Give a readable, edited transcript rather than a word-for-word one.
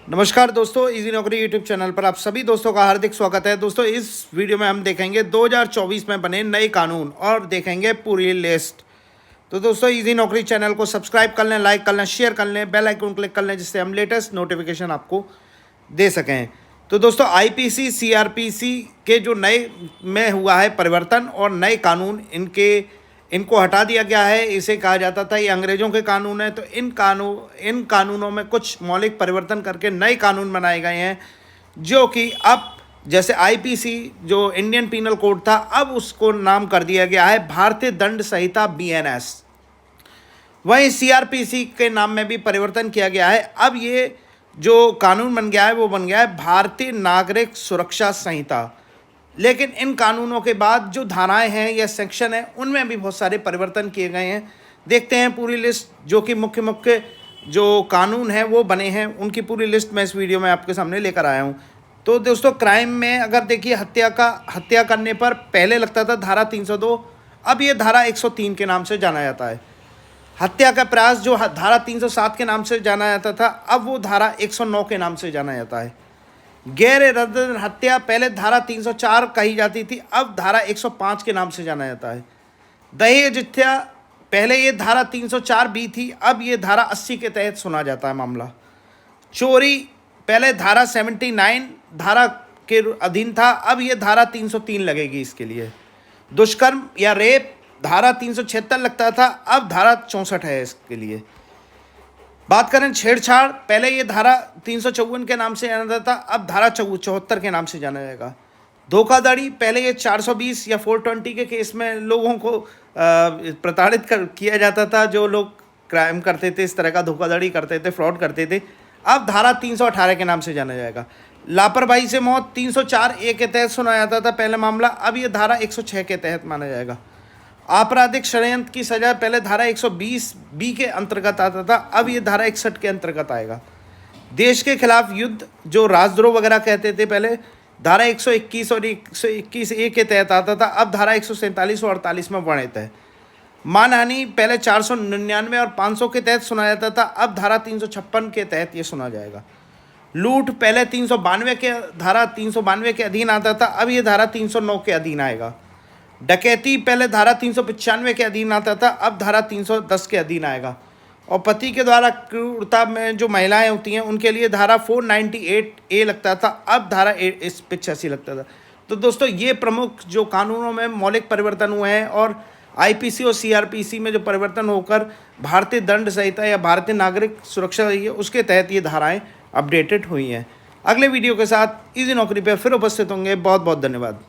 नमस्कार दोस्तों, इजी नौकरी यूट्यूब चैनल पर आप सभी दोस्तों का हार्दिक स्वागत है। दोस्तों, इस वीडियो में हम देखेंगे 2024 में बने नए कानून और देखेंगे पूरी लिस्ट। तो दोस्तों, इजी नौकरी चैनल को सब्सक्राइब कर लें, लाइक कर लें, शेयर कर लें, बेल आइकन क्लिक कर लें, जिससे हम लेटेस्ट नोटिफिकेशन आपको दे सकें। तो दोस्तों, आईपीसी सीआरपीसी के जो नए में हुआ है परिवर्तन और नए कानून इनको हटा दिया गया है। इसे कहा जाता था ये अंग्रेज़ों के कानून है, तो इन कानूनों में कुछ मौलिक परिवर्तन करके नए कानून बनाए गए हैं, जो कि अब जैसे आईपीसी जो इंडियन पीनल कोड था, अब उसको नाम कर दिया गया है भारतीय दंड संहिता बीएनएस। वहीं सीआरपीसी के नाम में भी परिवर्तन किया गया है। अब ये जो कानून बन गया है वो बन गया है भारतीय नागरिक सुरक्षा संहिता। लेकिन इन कानूनों के बाद जो धाराएं हैं या सेक्शन है, उनमें भी बहुत सारे परिवर्तन किए गए हैं। देखते हैं पूरी लिस्ट, जो कि मुख्य मुख्य जो कानून हैं वो बने हैं, उनकी पूरी लिस्ट मैं इस वीडियो में आपके सामने लेकर आया हूं। तो दोस्तों, क्राइम में अगर देखिए, हत्या करने पर पहले लगता था धारा 302, अब ये धारा 103 के नाम से जाना जाता है। हत्या का प्रयास जो धारा 307 के नाम से जाना जाता था, अब वो धारा 109 के नाम से जाना जाता है। गैर इरादतन हत्या पहले धारा 304 कही जाती थी, अब धारा 105 के नाम से जाना जाता है। दहेज हत्या पहले ये धारा 304 भी थी, अब ये धारा 80 के तहत सुना जाता है मामला। चोरी पहले धारा 79 धारा के अधीन था, अब ये धारा 303 लगेगी इसके लिए। दुष्कर्म या रेप धारा 376 लगता था, अब धारा 64 है इसके लिए। बात करें छेड़छाड़, पहले ये धारा 354 के नाम से जाना जाता था, अब धारा 74 के नाम से जाना जाएगा। धोखाधड़ी पहले ये 420 या 420 के केस में लोगों को प्रताड़ित किया जाता था। जो लोग क्राइम करते थे, इस तरह का धोखाधड़ी करते थे, फ्रॉड करते थे, अब धारा 318 के नाम से जाना जाएगा। लापरवाही से मौत 304A के तहत सुना जाता था पहले मामला, अब ये धारा 106 के तहत माना जाएगा। आपराधिक षड्यंत्र की सजा पहले धारा 120B के अंतर्गत आता था, अब ये धारा 61 के अंतर्गत आएगा। देश के खिलाफ युद्ध जो राजद्रोह वगैरह कहते थे, पहले धारा 121 और 121A के तहत आता था, अब धारा 147 और 48 में वर्णित है। मानहानि पहले 499 और 500 के तहत सुना जाता था, अब धारा 356 के तहत ये सुना जाएगा। लूट पहले 392 के अधीन आता था, अब ये धारा 309 के अधीन आएगा। डकैती पहले धारा 395 के अधीन आता था, अब धारा 310 के अधीन आएगा। और पति के द्वारा क्रूरता में जो महिलाएं होती हैं, उनके लिए धारा 498A लगता था, अब धारा 85 लगता था। तो दोस्तों, ये प्रमुख जो कानूनों में मौलिक परिवर्तन हुए हैं, और आईपीसी और सीआरपीसी में जो परिवर्तन होकर भारतीय दंड संहिता या भारतीय नागरिक सुरक्षा है, उसके तहत ये धाराएँ अपडेटेड हुई हैं। अगले वीडियो के साथ इजी नौकरी पर फिर उपस्थित होंगे। बहुत बहुत धन्यवाद।